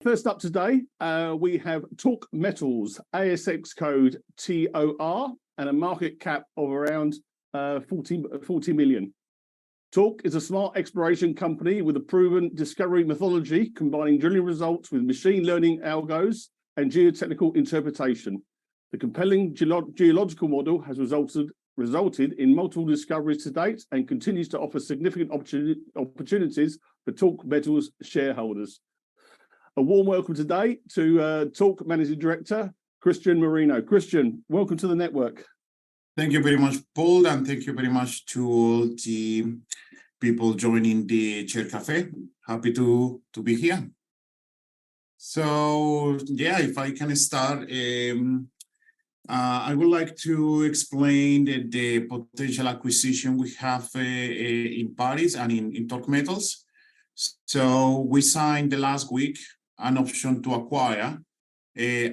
First up today, we have TOR Metals, ASX code TOR, and a market cap of around 40 million. TOR is a smart exploration company with a proven discovery methodology, combining drilling results with machine learning algos and geotechnical interpretation. The compelling geological model has resulted in multiple discoveries to date and continues to offer significant opportunities for TOR Metals shareholders. A warm welcome today to TOR Managing Director, Cristian Moreno. Cristian, welcome to the network. Thank you very much, Paul, and thank you very much to all the people joining the Chair Cafe. Happy to be here. So, yeah, if I can start, I would like to explain the potential acquisition we have in Paris and in TOR Metals. So we signed the last week an option to acquire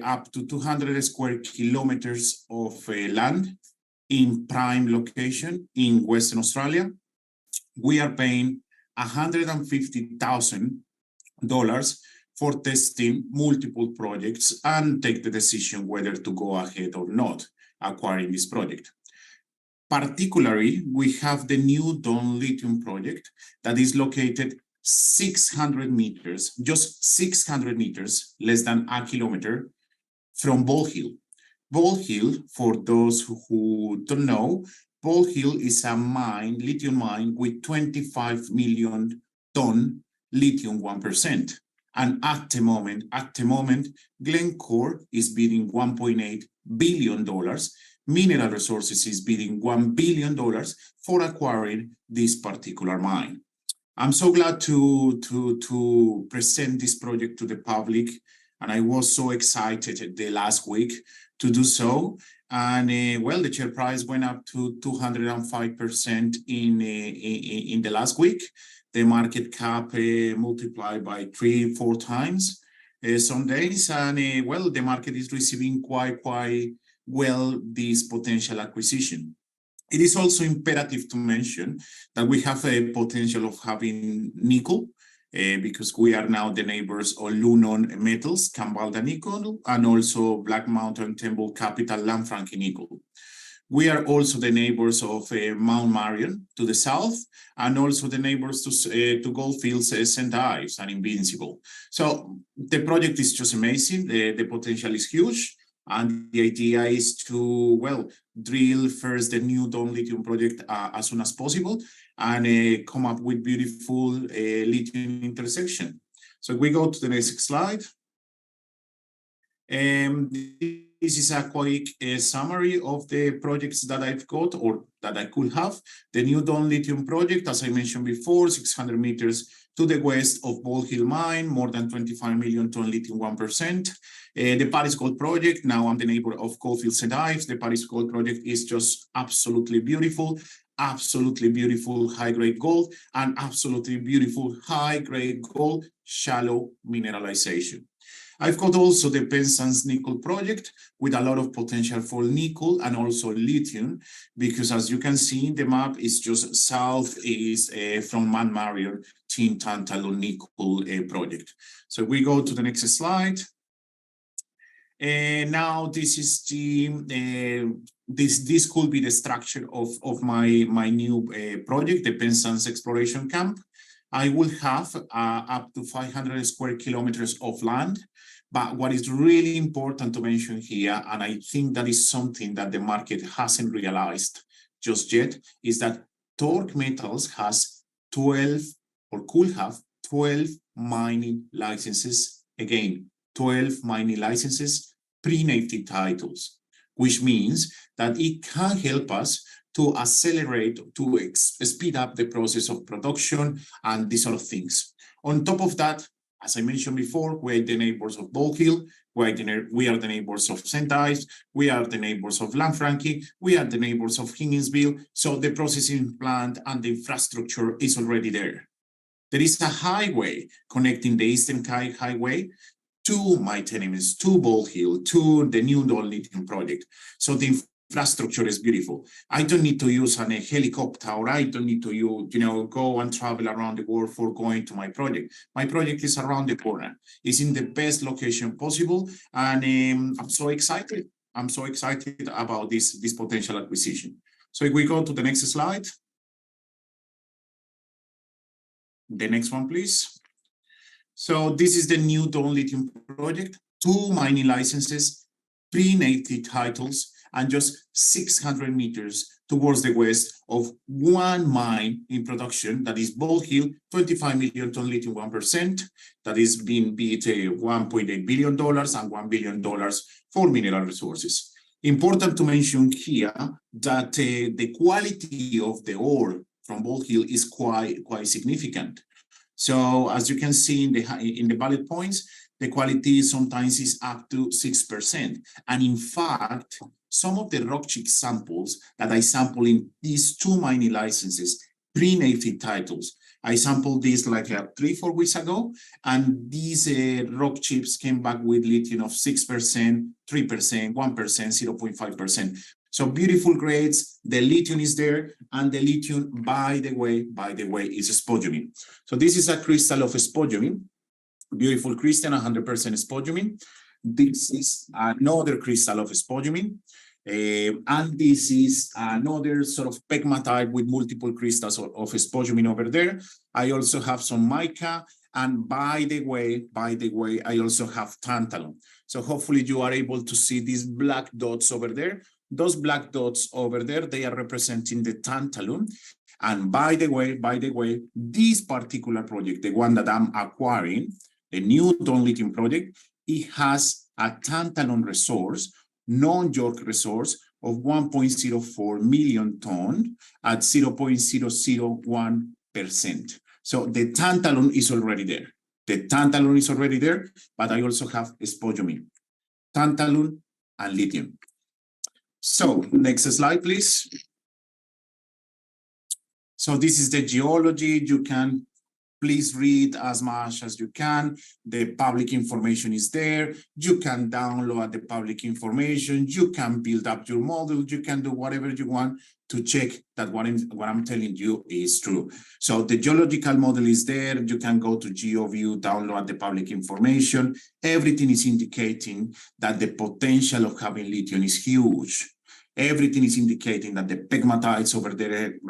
up to 200 square kilometers of land in prime location in Western Australia. We are paying $150,000 for testing multiple projects and take the decision whether to go ahead or not acquiring this project. Particularly, we have the new Don Lithium project that is located 600 meters, just 600 meters, less than a kilometer from Bald Hill. Bald Hill, for those who don't know, Bald Hill is a mine, lithium mine with 25 million ton lithium 1%. And at the moment, Glencore is bidding $1.8 billion. Mineral Resources is bidding $1 billion for acquiring this particular mine. I'm so glad to present this project to the public, and I was so excited the last week to do so. And well, the share price went up to 205% in the last week. The market cap multiplied by 3-4 times some days, and well, the market is receiving quite well this potential acquisition. It is also imperative to mention that we have a potential of having nickel because we are now the neighbors of Lunon Metals, Kambalda Nickel, and also Black Mountain Temple Capital Lanfranchi Nickel. We are also the neighbors of Mount Marion to the south, and also the neighbors to Goldfields, St. Ives, and Invincible. So the project is just amazing. The potential is huge. And the idea is to, well, drill first the new Don Lithium project as soon as possible and come up with beautiful lithium intersection. So we go to the next slide. This is a quick summary of the projects that I've got or that I could have. The new Don Lithium project, as I mentioned before, 600 meters to the west of Bald Hill Mine, more than 25 million ton lithium 1%. The Paris Gold project, now I'm the neighbor of Goldfields St. Ives. The Paris Gold project is just absolutely beautiful high-grade gold, and absolutely beautiful high-grade gold shallow mineralization. I've got also the Penzance Nickel project with a lot of potential for nickel and also lithium, because as you can see in the map, it's just southeast from Mount Marion Tintantalon Nickel project. So we go to the next slide. Now this is this could be the structure of my new project, the Penzance Exploration Camp. I will have up to 500 square kilometers of land. But what is really important to mention here, and I think that is something that the market hasn't realized just yet, is that TOR Metals has 12 or could have 12 mining licenses. Again, 12 mining licenses, pre-native titles, which means that it can help us to accelerate, to speed up the process of production and these sort of things. On top of that, as I mentioned before, we are the neighbors of Bald Hill, we are the neighbors of St. Ives, we are the neighbors of Lanfranchi, we are the neighbors of Higginsville, so the processing plant and the infrastructure is already there. There is a highway connecting the Eastern Highway to my tenements, to Bald Hill, to the new Don Lithium project. So the infrastructure is beautiful. I don't need to use a helicopter, or I don't need to go and travel around the world for going to my project. My project is around the corner. It's in the best location possible, and I'm so excited. I'm so excited about this potential acquisition. So if we go to the next slide. The next one, please. So this is the new Dawn Lithium project, 2 mining licenses, 3 native titles, and just 600 meters towards the west of 1 mine in production, that is Bald Hill, 25 million ton lithium, 1%, that is being beat $1.8 billion and $1 billion for mineral resources. Important to mention here that the quality of the ore from Bald Hill is quite significant. So as you can see in the bullet points, the quality sometimes is up to 6%. And in fact, some of the rock chip samples that I sample in these 2 mining licenses, pre-native titles, I sampled this like 3-4 weeks ago, and these rock chips came back with lithium of 6%, 3%, 1%, 0.5%. So beautiful grades, the lithium is there, and the lithium, by the way, is spodumene. So this is a crystal of spodumene, beautiful crystal, 100% spodumene. This is another crystal of spodumene, and this is another sort of pegmatite with multiple crystals of spodumene over there. I also have some mica, and by the way, I also have tantalum. So hopefully you are able to see these black dots over there. Those black dots over there, they are representing the tantalum. And by the way, this particular project, the one that I'm acquiring, the new Dawn Lithium project, it has a tantalum resource, non-JORC resource of 1.04 million ton at 0.001%. So the tantalum is already there. But I also have spodumene, tantalum, and lithium. So next slide, please. So this is the geology. You can please read as much as you can. The public information is there. You can download the public information. You can build up your model. You can do whatever you want to check that what I'm telling you is true. So the geological model is there. You can go to GeoView, download the public information. Everything is indicating that the potential of having lithium is huge. Everything is indicating that the pegmatites over there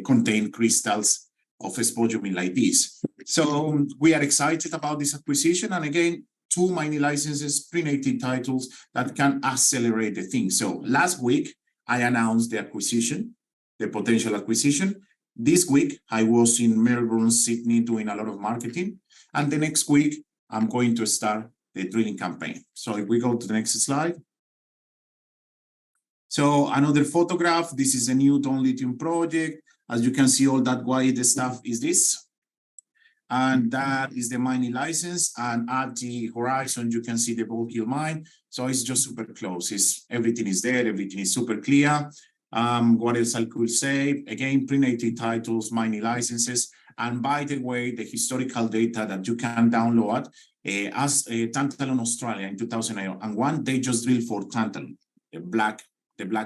contain crystals of spodumene like this. So we are excited about this acquisition. And again, 2 mining licenses, pre-native titles that can accelerate the thing. So last week, I announced the acquisition, the potential acquisition. This week, I was in Melbourne, Sydney, doing a lot of marketing. And the next week, I'm going to start the drilling campaign. So if we go to the next slide. So another photograph, this is a new Dawn Lithium project. As you can see, all that white stuff is this. And that is the mining license. And at the horizon, you can see the Bald Hill mine. So it's just super close. Everything is there. Everything is super clear. What else I could say? Again, pre-native titles, mining licenses. And by the way, the historical data that you can download, as Tantalum Australia in 2001, they just drilled for tantalum, the black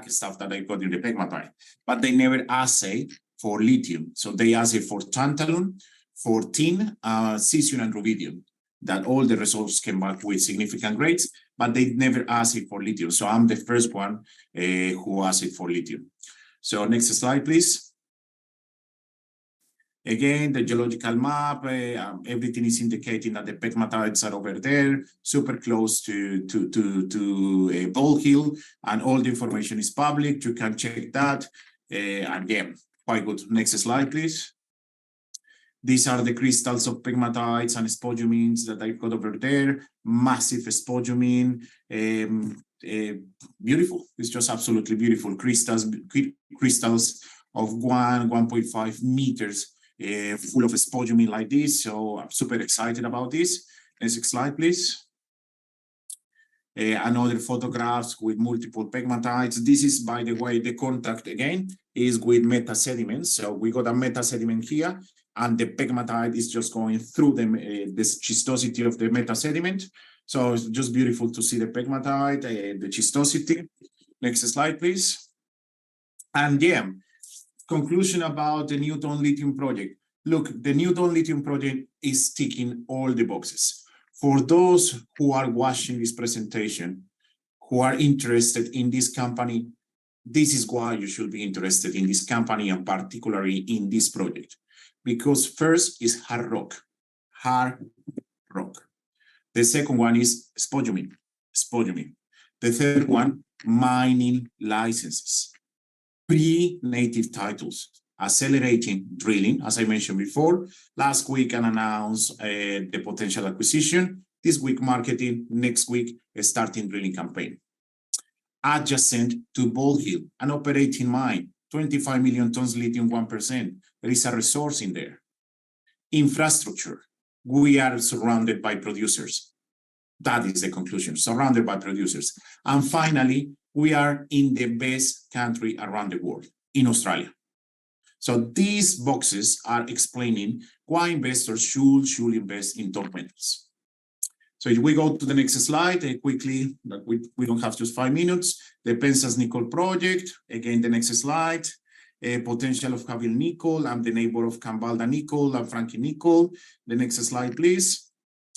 stuff that I got in the pegmatite. But they never assay for lithium. So they assay for tantalum, for tin, cesium, and rubidium, that all the results came back with significant grades, but they never assay for lithium. So I'm the first one who assayed for lithium. So next slide, please. Again, the geological map, everything is indicating that the pegmatites are over there, super close to Bald Hill, and all the information is public. You can check that. Again, quite good. Next slide, please. These are the crystals of pegmatites and spodumines that I've got over there. Massive spodumene. Beautiful. It's just absolutely beautiful. Crystals of 1.5 meters. Full of spodumene like this, so I'm super excited about this. Next slide, please. Another photographs with multiple pegmatites. This is, by the way, the contact again is with meta sediments. So we got a meta sediment here, and the pegmatite is just going through this schistosity of the meta sediment. So it's just beautiful to see the pegmatite, the schistosity. Next slide, please. And yeah, conclusion about the Newton Lithium project. Look, the Newton Lithium project is ticking all the boxes. For those who are watching this presentation, who are interested in this company, this is why you should be interested in this company and particularly in this project. Because first is hard rock. The second one is spodumene. The third one, mining licenses. Pre-native titles, accelerating drilling, as I mentioned before. Last week, I announced the potential acquisition. This week, marketing. Next week, starting drilling campaign. Adjacent to Bald Hill, an operating mine, 25 million tons lithium, 1%. There is a resource in there. Infrastructure. We are surrounded by producers. That is the conclusion, surrounded by producers. And finally, we are in the best country around the world, in Australia. So these boxes are explaining why investors should invest in top metals. So if we go to the next slide, quickly, we don't have just 5 minutes. The Penzance nickel project, again, the next slide. Potential of Cavill nickel. I'm the neighbor of Kambalda nickel and Frankie nickel. The next slide, please.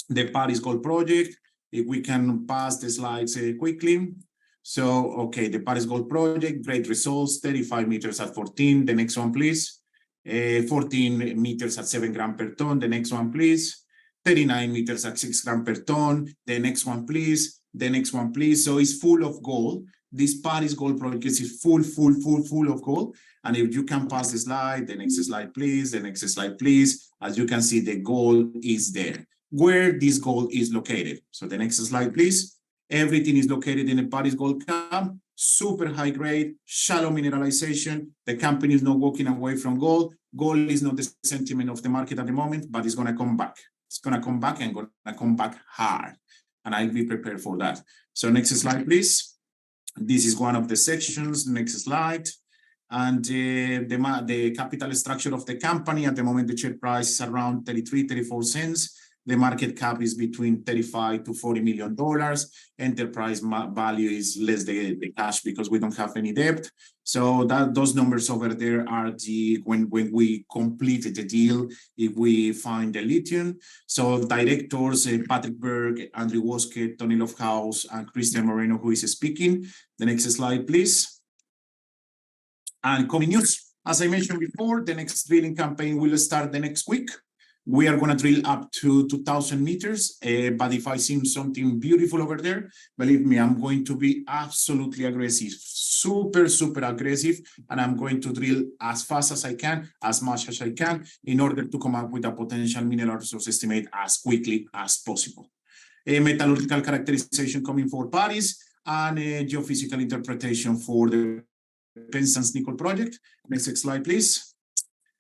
The Paris Gold project. If we can pass the slides quickly. So, okay, the Paris Gold project, great results, 35 meters at 14. The next one, please. 14 meters at 7 grams per ton. The next one, please. 39 meters at 6 grams per ton. The next one, please. The next one, please. So it's full of gold. This Paris Gold project is full of gold. And if you can pass the slide, the next slide, please. The next slide, please. As you can see, the gold is there. Where this gold is located. So the next slide, please. Everything is located in the Paris Gold Camp. Super high grade, shallow mineralization. The company is not walking away from gold. Gold is not the sentiment of the market at the moment, but it's going to come back. It's going to come back and going to come back hard. And I'll be prepared for that. So next slide, please. This is one of the sections. Next slide. And the capital structure of the company, at the moment, the share price is around 34 cents. The market cap is between $35 to $40 million. Enterprise value is less than the cash because we don't have any debt. So those numbers over there are when we complete the deal, if we find the lithium. So directors, Patrick Berg, Andrew Woskett, Tony Lovehouse, and Cristian Moreno, who is speaking. The next slide, please. And coming news, as I mentioned before, the next drilling campaign will start the next week. We are going to drill up to 2,000 meters, but if I see something beautiful over there, believe me, I'm going to be absolutely aggressive, super aggressive, and I'm going to drill as fast as I can, as much as I can, in order to come up with a potential mineral resource estimate as quickly as possible. A metallurgical characterization coming for Paris, and a geophysical interpretation for the Penzance nickel project. Next slide, please.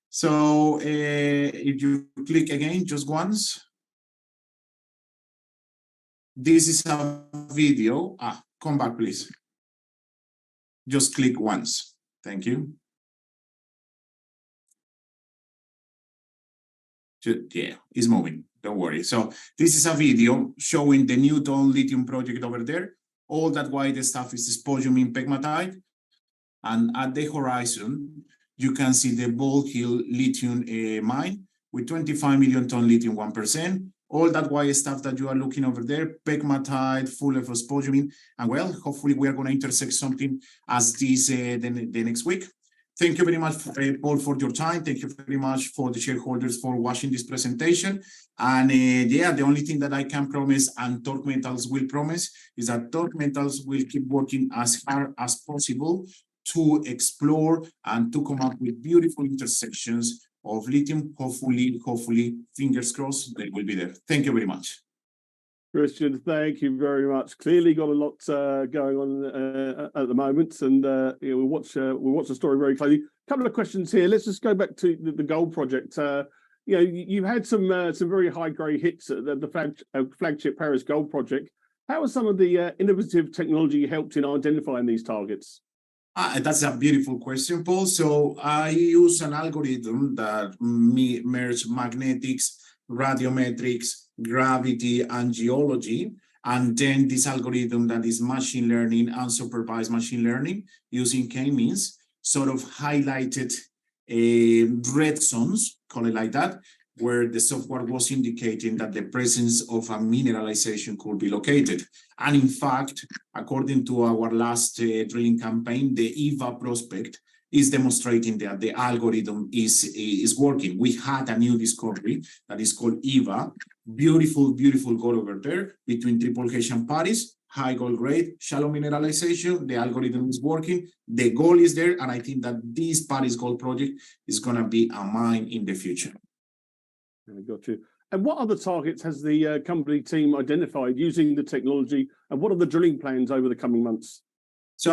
So if you click again, just once. This is a video. Come back, please. Just click once. Thank you. Yeah, it's moving. Don't worry. So this is a video showing the Newton lithium project over there. All that white stuff is spodumene pegmatite. And at the horizon, you can see the Bald Hill lithium mine with 25 million ton lithium, 1%. All that white stuff that you are looking over there, pegmatite, full of spodumene. And well, hopefully we are going to intersect something as this the next week. Thank you very much, Paul, for your time. Thank you very much for the shareholders for watching this presentation. And yeah, the only thing that I can promise and TOR Metals will promise is that TOR Metals will keep working as hard as possible to explore and to come up with beautiful intersections of lithium. Hopefully, fingers crossed, they will be there. Thank you very much. Cristian, thank you very much. Clearly got a lot going on at the moment, and we'll watch the story very closely. A couple of questions here. Let's just go back to the gold project. You've had some very high grade hits at the flagship Paris Gold project. How has some of the innovative technology helped in identifying these targets? That's a beautiful question, Paul. So I use an algorithm that merges magnetics, radiometrics, gravity, and geology. And then this algorithm that is machine learning, unsupervised machine learning, using k-means, sort of highlighted red zones, call it like that, where the software was indicating that the presence of a mineralization could be located. And in fact, according to our last drilling campaign, the EVA prospect is demonstrating that the algorithm is working. We had a new discovery that is called EVA, beautiful, beautiful gold over there between Triple H and Paris, high gold grade, shallow mineralization. The algorithm is working, the gold is there, and I think that this Paris gold project is going to be a mine in the future. I got you. And what other targets has the company team identified using the technology, and what are the drilling plans over the coming months? So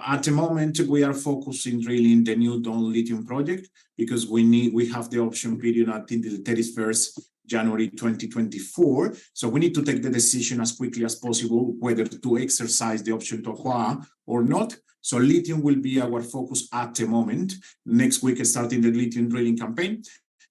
at the moment, we are focusing drilling the new Dawn lithium project because we have the option period until the 31st January 2024. So we need to take the decision as quickly as possible whether to exercise the option to acquire or not. So lithium will be our focus at the moment. Next week, starting the lithium drilling campaign.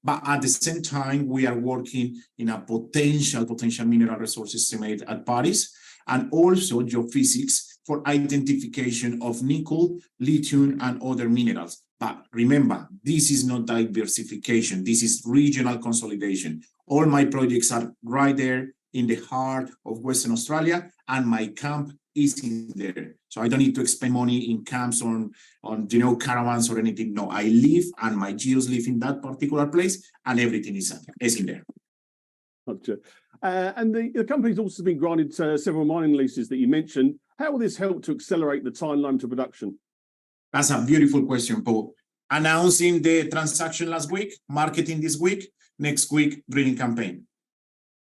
But at the same time, we are working in a potential mineral resource estimate at Paris, and also geophysics for identification of nickel, lithium, and other minerals. But remember, this is not diversification. This is regional consolidation. All my projects are right there in the heart of Western Australia, and my camp is in there. So I don't need to expend money in camps on caravans or anything. No, I live and my geos live in that particular place, and everything is in there. Gotcha. And the company's also been granted several mining leases that you mentioned. How will this help to accelerate the timeline to production? That's a beautiful question, Paul. Announcing the transaction last week, marketing this week, next week, drilling campaign.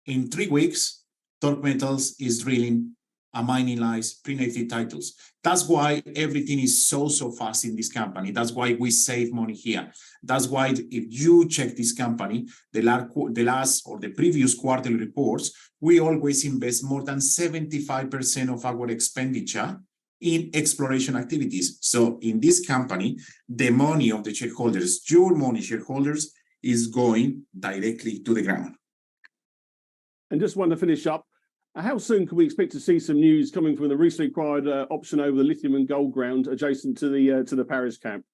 In 3 weeks, TOR Metals is drilling a mining license, pre-NAV titles. That's why everything is so fast in this company. That's why we save money here. That's why if you check this company, the last or the previous quarterly reports, we always invest more than 75% of our expenditure in exploration activities. So in this company, the money of the shareholders, your money, shareholders, is going directly to the ground. And just want to finish up, how soon can we expect to see some news coming from the recently acquired option over the lithium and gold ground adjacent to the Paris camp?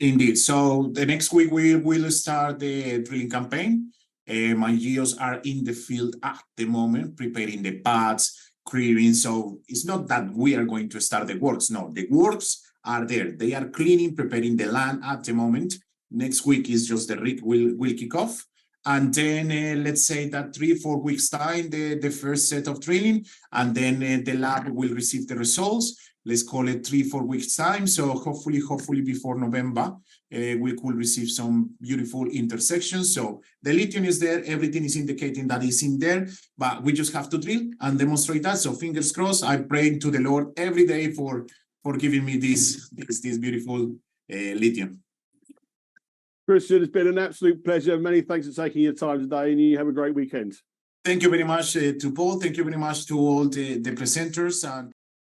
Indeed. So the next week we will start the drilling campaign. My geos are in the field at the moment, preparing the pads, clearing. So it's not that we are going to start the works. No, the works are there. They are cleaning, preparing the land at the moment. Next week is just the rig will kick off. And then let's say that 3-4 weeks time, the first set of drilling, and then the lab will receive the results. Let's call it 3-4 weeks time. So hopefully before November, we could receive some beautiful intersections. So the lithium is there. Everything is indicating that it's in there, but we just have to drill and demonstrate that. So fingers crossed. I pray to the Lord every day for giving me this beautiful lithium. Cristian, it's been an absolute pleasure. Many thanks for taking your time today, and you have a great weekend. Thank you very much to Paul. Thank you very much to all the presenters. And